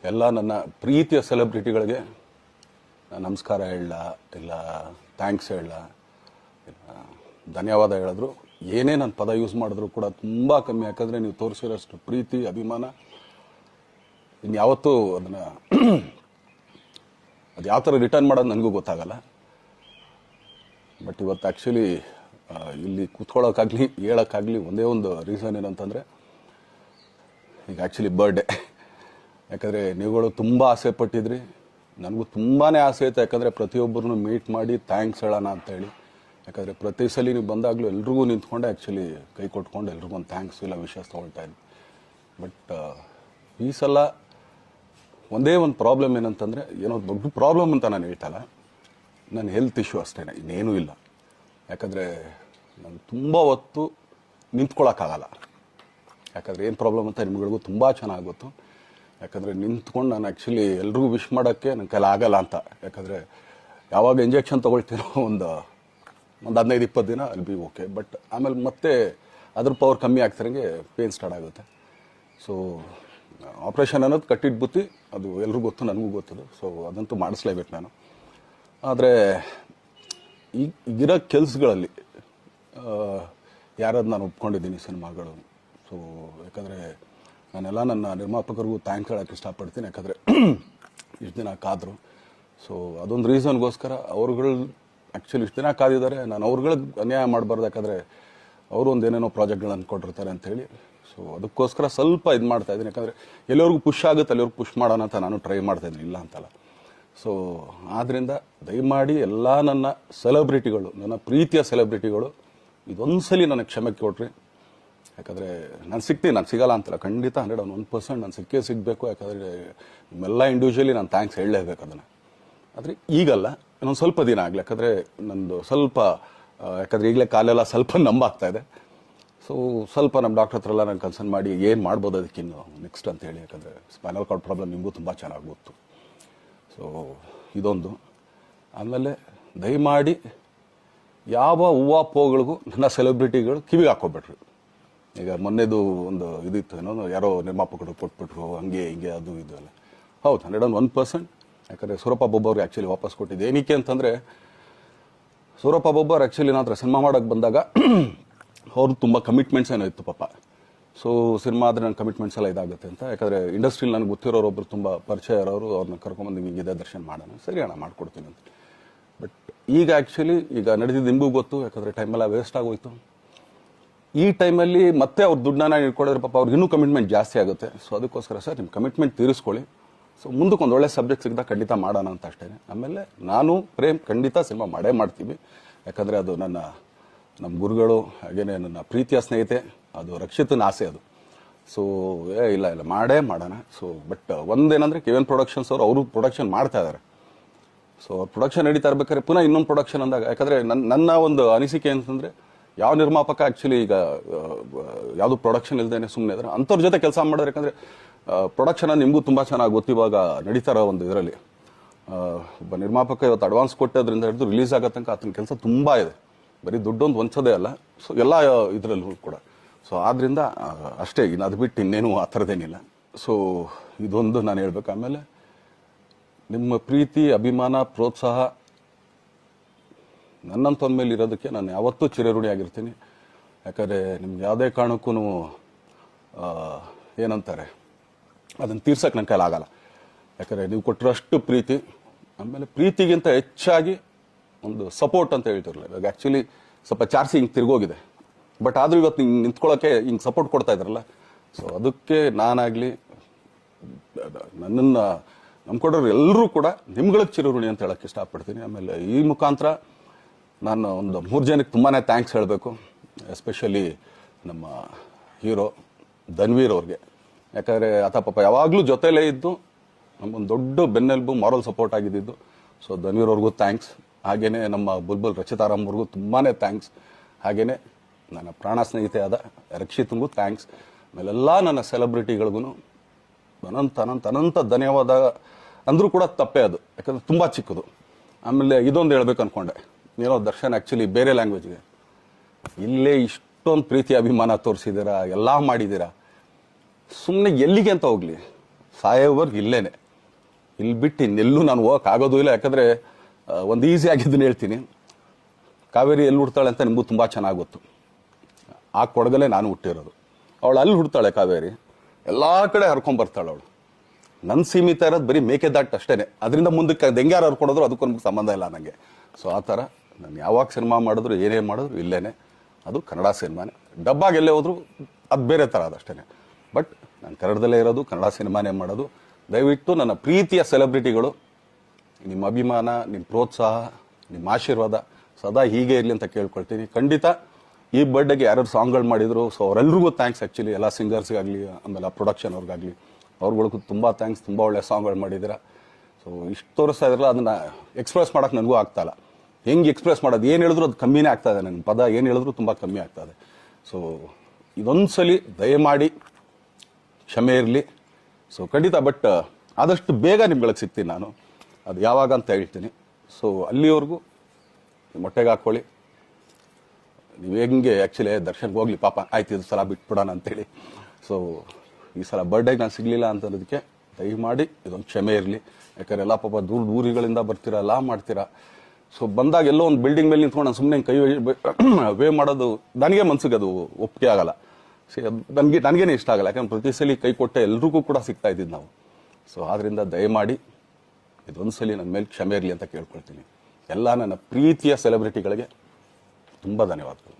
ಎಲ್ಲ ನನ್ನ ಪ್ರೀತಿಯ ಸೆಲೆಬ್ರಿಟಿಗಳಿಗೆ ನಮಸ್ಕಾರ ಹೇಳ ಇಲ್ಲ ಥ್ಯಾಂಕ್ಸ್ ಹೇಳ ಧನ್ಯವಾದ ಹೇಳಿದ್ರು ಏನೇ ನಾನು ಪದ ಯೂಸ್ ಮಾಡಿದ್ರು ಕೂಡ ತುಂಬ ಕಮ್ಮಿ. ಯಾಕಂದರೆ ನೀವು ತೋರಿಸಿರೋಷ್ಟು ಪ್ರೀತಿ ಅಭಿಮಾನ ಇನ್ಯಾವತ್ತೂ ಅದನ್ನು ಅದು ಯಾವ ಥರ ರಿಟರ್ನ್ ಮಾಡೋದು ನನಗೂ ಗೊತ್ತಾಗಲ್ಲ. ಬಟ್ ಇವತ್ತು ಆ್ಯಕ್ಚುಲಿ ಇಲ್ಲಿ ಕೂತ್ಕೊಳ್ಳೋಕ್ಕಾಗಲಿ ಹೇಳೋಕ್ಕಾಗಲಿ ಒಂದೇ ಒಂದು ರೀಸನ್ ಏನಂತಂದರೆ ಈಗ ಆ್ಯಕ್ಚುಲಿ ಬರ್ಡೇ. ಯಾಕಂದರೆ ನೀವುಗಳು ತುಂಬ ಆಸೆ ಪಟ್ಟಿದ್ರಿ, ನನಗೂ ತುಂಬಾ ಆಸೆ ಇತ್ತು. ಯಾಕಂದರೆ ಪ್ರತಿಯೊಬ್ಬರನ್ನು ಮೀಟ್ ಮಾಡಿ ಥ್ಯಾಂಕ್ಸ್ ಹೇಳೋಣ ಅಂತೇಳಿ. ಯಾಕಂದರೆ ಪ್ರತಿ ಸಲ ನೀವು ಬಂದಾಗಲೂ ಎಲ್ರಿಗೂ ನಿಂತ್ಕೊಂಡೆ ಆ್ಯಕ್ಚುಲಿ ಕೈ ಕೊಟ್ಕೊಂಡು ಎಲ್ರಿಗೂ ಒಂದು ಥ್ಯಾಂಕ್ಸ್ ಇಲ್ಲ ವಿಷಸ್ ತೊಗೊಳ್ತಾ ಇದ್ದೆ. ಬಟ್ ಈ ಸಲ ಒಂದೇ ಒಂದು ಪ್ರಾಬ್ಲಮ್ ಏನಂತಂದರೆ, ಏನೋ ದೊಡ್ಡ ಪ್ರಾಬ್ಲಮ್ ಅಂತ ನಾನು ಹೇಳ್ತಲ್ಲ, ನನ್ನ ಹೆಲ್ತ್ ಇಶ್ಯೂ ಅಷ್ಟೇ, ಇನ್ನೇನೂ ಇಲ್ಲ. ಯಾಕಂದರೆ ನಾನು ತುಂಬ ಹೊತ್ತು ನಿಂತ್ಕೊಳ್ಳೋಕ್ಕಾಗಲ್ಲ. ಯಾಕಂದರೆ ಏನು ಪ್ರಾಬ್ಲಮ್ ಅಂತ ನಿಮ್ಗಳಿಗೂ ತುಂಬ ಚೆನ್ನಾಗಿ ಗೊತ್ತು. ಯಾಕಂದರೆ ನಿಂತ್ಕೊಂಡು ನಾನು ಆ್ಯಕ್ಚುಲಿ ಎಲ್ರಿಗೂ ವಿಶ್ ಮಾಡೋಕ್ಕೆ ನನ್ನ ಕೈಲಿ ಆಗಲ್ಲ ಅಂತ. ಯಾಕಂದರೆ ಯಾವಾಗ ಇಂಜೆಕ್ಷನ್ ತೊಗೊಳ್ತೀನೋ ಒಂದು 15-20 ದಿನ ಅಲ್ಲಿ ಬಿ ಓಕೆ. ಬಟ್ ಆಮೇಲೆ ಮತ್ತೆ ಅದ್ರ ಪವರ್ ಕಮ್ಮಿ ಆಗ್ತಿರಂಗೆ ಪೇನ್ ಸ್ಟಾರ್ಟ್ ಆಗುತ್ತೆ. ಸೊ ಆಪ್ರೇಷನ್ ಅನ್ನೋದು ಕಟ್ಟಿಟ್ಟು ಬುತ್ತಿ, ಅದು ಎಲ್ರಿಗೂ ಗೊತ್ತು, ನನಗೂ ಗೊತ್ತದು. ಸೊ ಅದಂತೂ ಮಾಡಿಸ್ಲೇಬೇಕು ನಾನು. ಆದರೆ ಈಗಿರೋ ಕೆಲಸಗಳಲ್ಲಿ ಯಾರಾದ್ರು ನಾನು ಒಪ್ಕೊಂಡಿದ್ದೀನಿ ಸಿನಿಮಾಗಳು. ಸೊ ಯಾಕಂದರೆ ನಾನೆಲ್ಲ ನನ್ನ ನಿರ್ಮಾಪಕರಿಗೂ ಥ್ಯಾಂಕ್ಸ್ ಹೇಳೋಕ್ಕೆ ಇಷ್ಟಪಡ್ತೀನಿ. ಯಾಕಂದರೆ ಇಷ್ಟು ದಿನ ಕಾದರು. ಸೊ ಅದೊಂದು ರೀಸನ್ಗೋಸ್ಕರ ಅವ್ರುಗಳು ಆ್ಯಕ್ಚುಲಿ ಇಷ್ಟು ದಿನ ಕಾದಿದ್ದಾರೆ, ನಾನು ಅವ್ರುಗಳಿಗೆ ಅನ್ಯಾಯ ಮಾಡಬಾರ್ದು. ಯಾಕಂದರೆ ಅವರು ಒಂದು ಏನೇನೋ ಪ್ರಾಜೆಕ್ಟ್ಗಳು ಅಂದ್ಕೊಂಡಿರ್ತಾರೆ ಅಂಥೇಳಿ. ಸೊ ಅದಕ್ಕೋಸ್ಕರ ಸ್ವಲ್ಪ ಇದು ಮಾಡ್ತಾಯಿದ್ದೀನಿ. ಯಾಕಂದರೆ ಎಲ್ಲಿವರೆಗೂ ಪುಷ್ ಆಗುತ್ತೆ ಅಲ್ಲಿವರೆಗೂ ಪುಷ್ ಮಾಡೋಣ ಅಂತ ನಾನು ಟ್ರೈ ಮಾಡ್ತಾಯಿದ್ದೀನಿ, ಇಲ್ಲ ಅಂತಲ್ಲ. ಸೊ ಆದ್ದರಿಂದ ದಯಮಾಡಿ ಎಲ್ಲ ನನ್ನ ಸೆಲೆಬ್ರಿಟಿಗಳು, ನನ್ನ ಪ್ರೀತಿಯ ಸೆಲೆಬ್ರಿಟಿಗಳು, ಇದೊಂದು ಸಲ ನನಗೆ ಕ್ಷಮೆ ಕೊಡ್ರಿ. ಯಾಕಂದರೆ ನಾನು ಸಿಗ್ತೀನಿ, ನಾನು ಸಿಗಲ್ಲ ಅಂತಲ್ಲ, ಖಂಡಿತ 101% ನಾನು ಸಿಕ್ಕೇ ಸಿಗಬೇಕು. ಯಾಕಂದರೆ ನಿಮ್ಮೆಲ್ಲ ಇಂಡಿವಿಜುವಲಿ ನಾನು ಥ್ಯಾಂಕ್ಸ್ ಹೇಳಲೇಬೇಕು ಅದನ್ನು. ಆದರೆ ಈಗಲ್ಲ, ಇನ್ನೊಂದು ಸ್ವಲ್ಪ ದಿನ ಆಗಲಿ. ಯಾಕಂದರೆ ನಂದು ಸ್ವಲ್ಪ ಯಾಕಂದರೆ ಈಗಲೇ ಕಾಲೆಲ್ಲ ಸ್ವಲ್ಪ ನಂಬಾಗ್ತಾ ಇದೆ. ಸೊ ಸ್ವಲ್ಪ ನಮ್ಮ ಡಾಕ್ಟರ್ ಹತ್ರ ಎಲ್ಲ ನಾನು ಕನ್ಸರ್ನ್ ಮಾಡಿ ಏನು ಮಾಡ್ಬೋದು ಅದಕ್ಕಿನ್ನು ನೆಕ್ಸ್ಟ್ ಅಂತೇಳಿ. ಯಾಕಂದರೆ ಸ್ಪೈನಲ್ ಕಾರ್ಡ್ ಪ್ರಾಬ್ಲಮ್ ನಿಮಗೂ ತುಂಬ ಚೆನ್ನಾಗಿ ಗೊತ್ತು. ಸೊ ಇದೊಂದು. ಆಮೇಲೆ ದಯಮಾಡಿ ಯಾವ ಹೂವು ನನ್ನ ಸೆಲೆಬ್ರಿಟಿಗಳು ಕಿವಿಗೆ ಹಾಕೋಬೇಡ್ರಿ. ಈಗ ಮೊನ್ನೆದು ಒಂದು ಇದಿತ್ತು, ಏನೋ ಯಾರೋ ನಿರ್ಮಾಪಕರು ಕೊಟ್ಬಿಟ್ರು, ಹಂಗೆ ಹಿಂಗೆ ಅದು ಇದು ಎಲ್ಲ. ಹೌದು, 101%. ಯಾಕಂದರೆ ಸೂರಪ್ಪ ಬೊಬ್ಬವ್ರಿಗೆ ಆ್ಯಕ್ಚುಲಿ ವಾಪಸ್ ಕೊಟ್ಟಿದ್ದು ಏನಕ್ಕೆ ಅಂತಂದರೆ, ಸೂರಪ್ಪ ಬೊಬ್ಬರು ಆ್ಯಕ್ಚುಲಿ ನಾನು ಸಿನಿಮಾ ಮಾಡೋಕ್ಕೆ ಬಂದಾಗ ಅವ್ರು ತುಂಬ ಕಮಿಟ್ಮೆಂಟ್ಸ್ ಏನೋ ಇತ್ತು ಪಾಪ. ಸೊ ಸಿನಿಮಾ ಆದರೆ ನನ್ನ ಕಮಿಟ್ಮೆಂಟ್ಸ್ ಎಲ್ಲ ಇದಾಗುತ್ತೆ ಅಂತ. ಯಾಕಂದರೆ ಇಂಡಸ್ಟ್ರಿಲಿ ನನಗೆ ಗೊತ್ತಿರೋರೊಬ್ಬರು ತುಂಬ ಪರಿಚಯ ಇರೋರು, ಅವ್ರನ್ನ ಕರ್ಕೊಂಬಂದು ಹಿಂಗಿದೆ ದರ್ಶನ ಮಾಡೋಣ, ಸರಿ ಅಣ್ಣ ಮಾಡ್ಕೊಡ್ತೀನಿ ಅಂತ. ಬಟ್ ಈಗ ಆ್ಯಕ್ಚುಲಿ ಈಗ ನಡೆದಿದ್ದು ನಿಮಗೂ ಗೊತ್ತು. ಯಾಕಂದರೆ ಟೈಮೆಲ್ಲ ವೇಸ್ಟ್ ಆಗೋಯ್ತು. ಈ ಟೈಮಲ್ಲಿ ಮತ್ತೆ ಅವ್ರ ದುಡ್ಡನ್ನ ಇಟ್ಕೊಡಿದ್ರೆ ಪಾಪ ಅವ್ರಿಗೆ ಇನ್ನೂ ಕಮಿಟ್ಮೆಂಟ್ ಜಾಸ್ತಿ ಆಗುತ್ತೆ. ಸೊ ಅದಕ್ಕೋಸ್ಕರ ಸರ್ ನಿಮ್ಮ ಕಮಿಟ್ಮೆಂಟ್ ತೀರಿಸ್ಕೊಳ್ಳಿ. ಸೊ ಮುಂದಕ್ಕೆ ಒಂದು ಒಳ್ಳೆ ಸಬ್ಜೆಕ್ಟ್ ಸಿಗ್ದಾಗ ಖಂಡಿತ ಮಾಡೋಣ ಅಂತ ಅಷ್ಟೇ. ಆಮೇಲೆ ನಾನು ಪ್ರೇಮ್ ಖಂಡಿತ ಸಿನಿಮಾ ಮಾಡೇ ಮಾಡ್ತೀವಿ. ಯಾಕಂದರೆ ಅದು ನಮ್ಮ ಗುರುಗಳು, ಹಾಗೇನೆ ನನ್ನ ಪ್ರೀತಿಯ ಸ್ನೇಹಿತೆ, ಅದು ರಕ್ಷಿತನ ಆಸೆ ಅದು. ಸೊ ಇಲ್ಲ ಮಾಡೇ ಮಾಡೋಣ. ಸೊ ಬಟ್ ಒಂದೇನಂದರೆ KVN ಪ್ರೊಡಕ್ಷನ್ಸ್ ಅವರು ಪ್ರೊಡಕ್ಷನ್ ಮಾಡ್ತಾ ಇದ್ದಾರೆ. ಸೊ ಅವ್ರು ಪ್ರೊಡಕ್ಷನ್ ನಡೀತಾ ಇರ್ಬೇಕಾದ್ರೆ ಪುನಃ ಇನ್ನೊಂದು ಪ್ರೊಡಕ್ಷನ್ ಅಂದಾಗ, ಯಾಕಂದರೆ ನನ್ನ ಒಂದು ಅನಿಸಿಕೆ ಅಂತಂದರೆ, ಯಾವ ನಿರ್ಮಾಪಕ ಆ್ಯಕ್ಚುಲಿ ಈಗ ಯಾವುದು ಪ್ರೊಡಕ್ಷನ್ ಇಲ್ಲದೇನೆ ಸುಮ್ಮನೆ ಇದ್ದಾರೆ ಅಂಥವ್ರ ಜೊತೆ ಕೆಲಸ ಮಾಡೋರು. ಯಾಕಂದರೆ ಪ್ರೊಡಕ್ಷನ್ ನಿಮಗೂ ತುಂಬ ಚೆನ್ನಾಗಿ ಗೊತ್ತು. ಇವಾಗ ನಡೀತಾ ಇರೋ ಒಂದು ಇದರಲ್ಲಿ ಒಬ್ಬ ನಿರ್ಮಾಪಕ ಇವತ್ತು ಅಡ್ವಾನ್ಸ್ ಕೊಟ್ಟೋದ್ರಿಂದ ಹಿಡಿದು ರಿಲೀಸ್ ಆಗೋ ತನಕ ಆತನ ಕೆಲಸ ತುಂಬ ಇದೆ. ಬರೀ ದುಡ್ಡೊಂದು ಹೊಂಚೋದೇ ಅಲ್ಲ, ಸೊ ಎಲ್ಲ ಇದರಲ್ಲೂ ಕೂಡ. ಸೊ ಆದ್ದರಿಂದ ಅಷ್ಟೇ, ಇನ್ನು ಅದು ಬಿಟ್ಟು ಇನ್ನೇನು ಆ ಥರದ್ದೇನಿಲ್ಲ. ಸೊ ಇದೊಂದು ನಾನು ಹೇಳ್ಬೇಕು. ಆಮೇಲೆ ನಿಮ್ಮ ಪ್ರೀತಿ, ಅಭಿಮಾನ, ಪ್ರೋತ್ಸಾಹ ನನ್ನಂಥವ್ರ ಮೇಲೆ ಇರೋದಕ್ಕೆ ನಾನು ಯಾವತ್ತೂ ಚಿರಋಣಿಯಾಗಿರ್ತೀನಿ. ಯಾಕಂದರೆ ನಿಮ್ಗೆ ಯಾವುದೇ ಕಾರಣಕ್ಕೂ ಏನಂತಾರೆ ಅದನ್ನು ತೀರ್ಸೋಕ್ಕೆ ನನ್ನ ಕೈಲಾಗಲ್ಲ. ಯಾಕಂದರೆ ನೀವು ಕೊಟ್ಟಿರೋಷ್ಟು ಪ್ರೀತಿ, ಆಮೇಲೆ ಪ್ರೀತಿಗಿಂತ ಹೆಚ್ಚಾಗಿ ಒಂದು ಸಪೋರ್ಟ್ ಅಂತ ಹೇಳ್ತಿರಲಿಲ್ಲ. ಇವಾಗ ಆ್ಯಕ್ಚುಲಿ ಸ್ವಲ್ಪ ಚಾರ್ಜಿ ಹಿಂಗೆ ತಿರ್ಗೋಗಿದೆ. ಬಟ್ ಆದರೂ ಇವತ್ತು ಹಿಂಗೆ ನಿಂತ್ಕೊಳ್ಳೋಕ್ಕೆ ಹಿಂಗೆ ಸಪೋರ್ಟ್ ಕೊಡ್ತಾ ಇದ್ದಾರಲ್ಲ. ಸೊ ಅದಕ್ಕೆ ನಾನಾಗಲಿ ನನ್ನನ್ನು ನಂಬ್ಕೊಡೋರು ಎಲ್ಲರೂ ಕೂಡ ನಿಮ್ಗಳಿಗೆ ಚಿರಋಣಿ ಅಂತ ಹೇಳೋಕ್ಕೆ ಇಷ್ಟಪಡ್ತೀನಿ. ಆಮೇಲೆ ಈ ಮುಖಾಂತರ ನಾನು ಒಂದು 3 ಜನಕ್ಕೆ ತುಂಬಾ ಥ್ಯಾಂಕ್ಸ್ ಹೇಳಬೇಕು. ಎಸ್ಪೆಷಲಿ ನಮ್ಮ ಹೀರೋ ಧನ್ವೀರ್ ಅವ್ರಿಗೆ. ಯಾಕಂದರೆ ಆತ ಪಾಪ ಯಾವಾಗಲೂ ಜೊತೆಲೇ ಇದ್ದು ನಮಗೊಂದು ದೊಡ್ಡ ಬೆನ್ನೆಲುಬು, ಮಾರಲ್ ಸಪೋರ್ಟ್ ಆಗಿದ್ದು. ಸೊ ಧನ್ವೀರ್ ಅವ್ರಿಗೂ ಥ್ಯಾಂಕ್ಸ್. ಹಾಗೆಯೇ ನಮ್ಮ ಬುಲ್ಬುಲ್ ರಚಿತಾರಾಮ್ ಅವ್ರಿಗೂ ತುಂಬಾ ಥ್ಯಾಂಕ್ಸ್. ಹಾಗೆಯೇ ನನ್ನ ಪ್ರಾಣ ಸ್ನೇಹಿತೆ ಆದ ರಕ್ಷಿತ್ಗೂ ಥ್ಯಾಂಕ್ಸ್. ಆಮೇಲೆಲ್ಲ ನನ್ನ ಸೆಲೆಬ್ರಿಟಿಗಳಿಗೂ ಅನಂತ ಧನ್ಯವಾದ ಅಂದರೂ ಕೂಡ ತಪ್ಪೇ ಅದು. ಯಾಕಂದರೆ ತುಂಬ ಚಿಕ್ಕದು. ಆಮೇಲೆ ಇದೊಂದು ಹೇಳ್ಬೇಕು ಅಂದ್ಕೊಂಡೆ, ಏನೋ ದರ್ಶನ್ ಆ್ಯಕ್ಚುಲಿ ಬೇರೆ ಲ್ಯಾಂಗ್ವೇಜ್ಗೆ ಇಲ್ಲೇ ಇಷ್ಟೊಂದು ಪ್ರೀತಿ ಅಭಿಮಾನ ತೋರಿಸಿದ್ದೀರಾ, ಎಲ್ಲ ಮಾಡಿದ್ದೀರಾ, ಸುಮ್ಮನೆ ಎಲ್ಲಿಗೆ ಅಂತ ಹೋಗಲಿ. ಸಾಯೋವರೆಗೂ ಇಲ್ಲೇನೆ, ಇಲ್ಲಿ ಬಿಟ್ಟು ಇನ್ನೆಲ್ಲೂ ನಾನು ಹೋಗೋಕ್ಕಾಗೋದು ಇಲ್ಲ. ಯಾಕಂದರೆ ಒಂದು ಈಸಿ ಆಗಿದ್ದನ್ನು ಹೇಳ್ತೀನಿ, ಕಾವೇರಿ ಎಲ್ಲಿ ಹುಡ್ತಾಳೆ ಅಂತ ನಿಮಗೂ ತುಂಬ ಚೆನ್ನಾಗಿ ಗೊತ್ತು. ಆ ಕೊಡಗಲ್ಲೇ ನಾನು ಹುಟ್ಟಿರೋದು. ಅವಳು ಅಲ್ಲಿ ಹುಡ್ತಾಳೆ ಕಾವೇರಿ, ಎಲ್ಲ ಕಡೆ ಹರ್ಕೊಂಬರ್ತಾಳೆ ಅವಳು. ನನ್ನ ಸೀಮಿತ ಇರೋದು ಬರೀ ಮೇಕೆದಾಟು ಅಷ್ಟೇ, ಅದರಿಂದ ಮುಂದಕ್ಕೆ ಅದು ಹೆಂಗ್ಯಾರು ಹರ್ಕೊಡೋದ್ರು ಅದಕ್ಕೂ ನಮ್ಗೆ ಸಂಬಂಧ ಇಲ್ಲ ನನಗೆ. ಸೊ ಆ ಥರ ನಾನು ಯಾವಾಗ ಸಿನಿಮಾ ಮಾಡಿದ್ರು ಏನೇ ಮಾಡಿದ್ರು ಇಲ್ಲೇನೆ, ಅದು ಕನ್ನಡ ಸಿನಿಮಾನೇ. ಡಬ್ಬಾಗಿ ಎಲ್ಲೇ ಹೋದ್ರು ಅದು ಬೇರೆ ಥರ ಅದಷ್ಟೇ. ಬಟ್ ನಾನು ಕನ್ನಡದಲ್ಲೇ ಇರೋದು, ಕನ್ನಡ ಸಿನಿಮಾನೇ ಮಾಡೋದು. ದಯವಿಟ್ಟು ನನ್ನ ಪ್ರೀತಿಯ ಸೆಲೆಬ್ರಿಟಿಗಳು, ನಿಮ್ಮ ಅಭಿಮಾನ, ನಿಮ್ಮ ಪ್ರೋತ್ಸಾಹ, ನಿಮ್ಮ ಆಶೀರ್ವಾದ ಸದಾ ಹೀಗೆ ಇರಲಿ ಅಂತ ಕೇಳ್ಕೊಳ್ತೀನಿ. ಖಂಡಿತ ಈ ಬರ್ಡೇಗೆ ಯಾರು ಸಾಂಗ್ಗಳು ಮಾಡಿದ್ರು, ಸೊ ಅವರೆಲ್ರಿಗೂ ಥ್ಯಾಂಕ್ಸ್. ಆ್ಯಕ್ಚುಲಿ ಎಲ್ಲ ಸಿಂಗರ್ಸ್ಗಾಗಲಿ, ಆಮೇಲೆ ಆ ಪ್ರೊಡಕ್ಷನ್ ಅವ್ರಿಗಾಗಲಿ, ಅವ್ರುಗಳಿಗೂ ತುಂಬ ಥ್ಯಾಂಕ್ಸ್. ತುಂಬ ಒಳ್ಳೆ ಸಾಂಗ್ಗಳು ಮಾಡಿದ್ದೀರಾ. ಸೊ ಇಷ್ಟು ತೋರಿಸ್ತಾ ಇದ್ರಲ್ಲ, ಅದನ್ನು ಎಕ್ಸ್ಪ್ರೆಸ್ ಮಾಡೋಕ್ಕೆ ನನಗೂ ಆಗ್ತಾಯಿಲ್ಲ. ಹೆಂಗೆ ಎಕ್ಸ್ಪ್ರೆಸ್ ಮಾಡೋದು, ಏನು ಹೇಳಿದ್ರು ಅದು ಕಮ್ಮಿನೇ ಆಗ್ತಾಯಿದೆ. ನನ್ನ ಪದ ಏನು ಹೇಳಿದ್ರು ತುಂಬ ಕಮ್ಮಿ ಆಗ್ತಾಯಿದೆ. ಸೊ ಇದೊಂದು ಸಲ ದಯಮಾಡಿ ಕ್ಷಮೆ ಇರಲಿ. ಸೊ ಖಂಡಿತ, ಬಟ್ ಆದಷ್ಟು ಬೇಗ ನಿಮ್ಗಳಿಗೆ ಸಿಗ್ತೀನಿ ನಾನು, ಅದು ಯಾವಾಗ ಅಂತ ಹೇಳ್ತೀನಿ. ಸೊ ಅಲ್ಲಿವರೆಗೂ ಮೊಟ್ಟೆಗೆ ಹಾಕ್ಕೊಳ್ಳಿ. ನೀವು ಹೆಂಗೆ ಆ್ಯಕ್ಚುಲಿ ದರ್ಶನ್ಗೆ ಹೋಗ್ಲಿ ಪಾಪ, ಆಯ್ತು ಇದು ಸಲ ಬಿಟ್ಬಿಡೋಣ ಅಂತೇಳಿ. ಸೊ ಈ ಸಲ ಬರ್ಡೇಗೆ ನಾನು ಸಿಗಲಿಲ್ಲ ಅಂತನ್ನೋದಕ್ಕೆ ದಯಮಾಡಿ ಇದೊಂದು ಕ್ಷಮೆ ಇರಲಿ. ಯಾಕಂದರೆ ಎಲ್ಲ ಪಾಪ ದೂರ ಊರುಗಳಿಂದ ಬರ್ತೀರಾ, ಎಲ್ಲ ಮಾಡ್ತೀರಾ. ಸೊ ಬಂದಾಗ ಎಲ್ಲೋ ಒಂದು ಬಿಲ್ಡಿಂಗ್ ಮೇಲೆ ನಿಂತ್ಕೊಂಡು ನಾನು ಸುಮ್ಮನೆ ಕೈ ವೇ ಮಾಡೋದು ನನಗೆ ಮನ್ಸಿಗೆ ಅದು ಒಪ್ಪಿಗೆ ಆಗಲ್ಲ. ನನಗೇನೆ ಇಷ್ಟ ಆಗಲ್ಲ. ಯಾಕಂದ್ರೆ ಪ್ರತಿ ಸಲ ಕೈ ಕೊಟ್ಟೆ ಎಲ್ರಿಗೂ ಕೂಡ ಸಿಗ್ತಾ ಇದ್ದಿದ್ದು ನಾವು. ಸೊ ಆದ್ದರಿಂದ ದಯಮಾಡಿ ಇದೊಂದು ಸಲ ನನ್ನ ಮೇಲೆ ಕ್ಷಮೆ ಇರಲಿ ಅಂತ ಕೇಳ್ಕೊಳ್ತೀನಿ. ಎಲ್ಲ ನನ್ನ ಪ್ರೀತಿಯ ಸೆಲೆಬ್ರಿಟಿಗಳಿಗೆ ತುಂಬ ಧನ್ಯವಾದಗಳು.